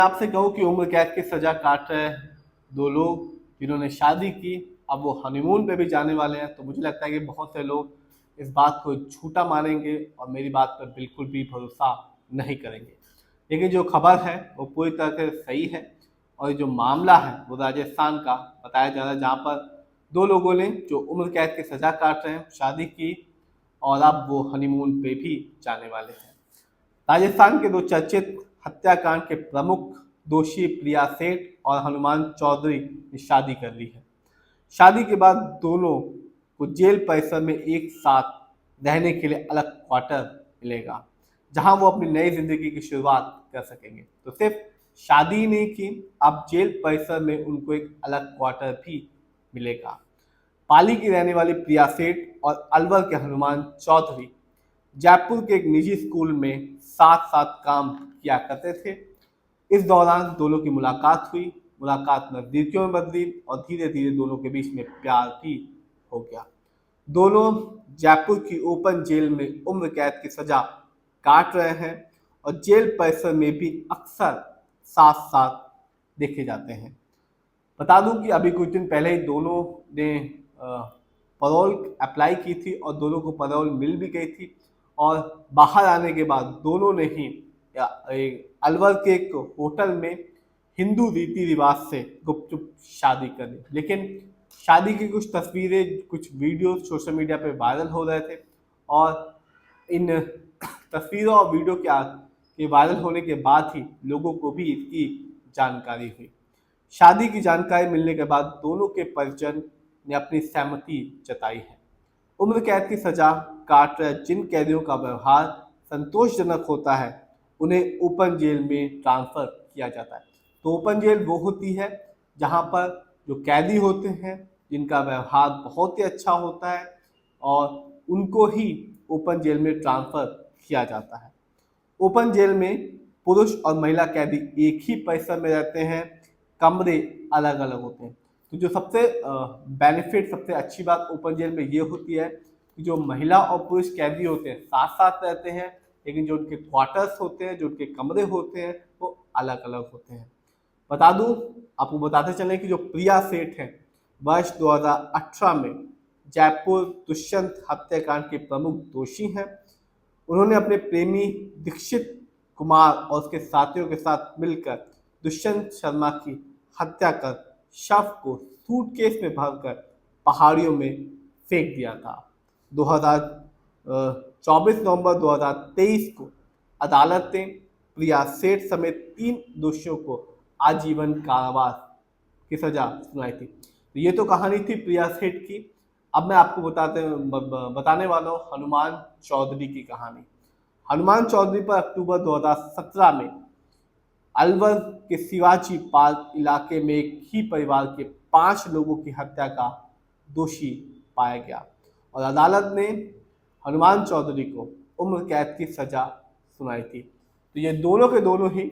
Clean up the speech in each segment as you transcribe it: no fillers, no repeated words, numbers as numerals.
आपसे कहूँ कि उम्र कैद की सजा काट रहे दो लोग जिन्होंने शादी की, अब वो हनीमून पे भी जाने वाले हैं। तो मुझे लगता है कि बहुत से लोग इस बात को झूठा मानेंगे और मेरी बात पर बिल्कुल भी भरोसा नहीं करेंगे। लेकिन जो खबर है वो पूरी तरह से सही है और जो मामला है वो राजस्थान का बताया जा रहा है, जहाँ पर दो लोगों ने जो उम्र कैद की सजा काट रहे हैं शादी की और अब वो हनीमून पे भी जाने वाले हैं। राजस्थान के दो चर्चित हत्याकांड के प्रमुख दोषी प्रिया सेठ और हनुमान चौधरी ने शादी कर ली है। शादी के बाद दोनों को जेल परिसर में एक साथ रहने के लिए अलग क्वार्टर मिलेगा, जहां वो अपनी नई जिंदगी की शुरुआत कर सकेंगे। तो सिर्फ शादी ही नहीं की, अब जेल परिसर में उनको एक अलग क्वार्टर भी मिलेगा। पाली की रहने वाली प्रिया सेठ और अलवर के हनुमान चौधरी जयपुर के एक निजी स्कूल में साथ साथ काम किया करते थे। इस दौरान दोनों की मुलाकात हुई, मुलाकात नजदीकियों में बदली और धीरे धीरे दोनों के बीच में प्यार भी हो गया। दोनों जयपुर की ओपन जेल में उम्र कैद की सजा काट रहे हैं और जेल परिसर में भी अक्सर साथ साथ देखे जाते हैं। बता दूं कि अभी कुछ दिन पहले ही दोनों ने पैरोल अप्लाई की थी और दोनों को पैरोल मिल भी गई थी और बाहर आने के बाद दोनों ने ही अलवर के एक होटल में हिंदू रीति रिवाज से गुपचुप शादी कर ली। लेकिन शादी की कुछ तस्वीरें, कुछ वीडियो सोशल मीडिया पे वायरल हो रहे थे और इन तस्वीरों और वीडियो के वायरल होने के बाद ही लोगों को भी इसकी जानकारी हुई। शादी की जानकारी मिलने के बाद दोनों के परिजन ने अपनी सहमति जताई है। उम्र कैद की सजा काट रहे जिन कैदियों का व्यवहार संतोषजनक होता है उन्हें ओपन जेल में ट्रांसफर किया जाता है। तो ओपन जेल वो होती है जहां पर जो कैदी होते हैं जिनका व्यवहार बहुत ही अच्छा होता है और उनको ही ओपन जेल में ट्रांसफर किया जाता है। ओपन जेल में पुरुष और महिला कैदी एक ही परिसर में रहते हैं, कमरे अलग अलग होते हैं। तो जो सबसे बेनिफिट, सबसे अच्छी बात ओपन जेल में ये होती है कि जो महिला और पुरुष कैदी होते हैं साथ साथ रहते हैं, लेकिन जो उनके क्वार्टर्स होते हैं, जो उनके कमरे होते हैं वो अलग अलग होते हैं। बता दूं, आपको बताते चलें कि जो प्रिया सेठ है वर्ष 2018 में जयपुर दुष्यंत हत्याकांड के प्रमुख दोषी हैं। उन्होंने अपने प्रेमी दीक्षित कुमार और उसके साथियों के साथ मिलकर दुष्यंत शर्मा की हत्या कर शव को सूटकेस में भरकर पहाड़ियों में फेंक दिया था। 24 नवंबर 2023 को अदालत ने प्रिया सेठ समेत 3 दोषियों को आजीवन कारावास की सजा सुनाई थी। तो ये तो कहानी थी प्रिया सेठ की। अब मैं आपको बताने वाला हूँ हनुमान चौधरी की कहानी। हनुमान चौधरी पर अक्टूबर 2017 में अलवर के शिवाजी पार्क इलाके में एक ही परिवार के 5 लोगों की हत्या का दोषी पाया गया और अदालत ने हनुमान चौधरी को उम्र कैद की सजा सुनाई थी। तो ये दोनों के दोनों ही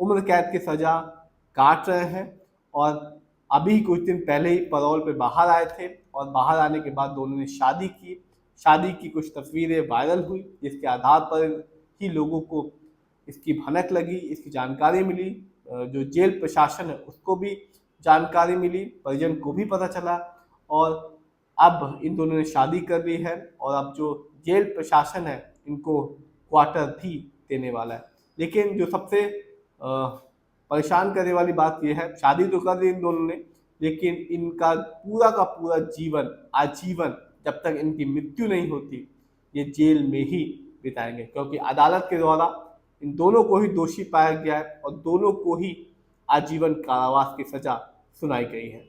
उम्र कैद की सजा काट रहे हैं और अभी कुछ दिन पहले ही पैरोल पे बाहर आए थे और बाहर आने के बाद दोनों ने शादी की। शादी की कुछ तस्वीरें वायरल हुई जिसके आधार पर ही लोगों को इसकी भनक लगी, इसकी जानकारी मिली। जो जेल प्रशासन है उसको भी जानकारी मिली, परिजन को भी पता चला और अब इन दोनों ने शादी कर ली है और अब जो जेल प्रशासन है इनको क्वार्टर भी देने वाला है। लेकिन जो सबसे परेशान करने वाली बात यह है, शादी तो कर दी इन दोनों ने, लेकिन इनका पूरा का पूरा जीवन आजीवन जब तक इनकी मृत्यु नहीं होती ये जेल में ही बिताएंगे, क्योंकि अदालत के द्वारा इन दोनों को ही दोषी पाया गया है और दोनों को ही आजीवन कारावास की सजा सुनाई गई है।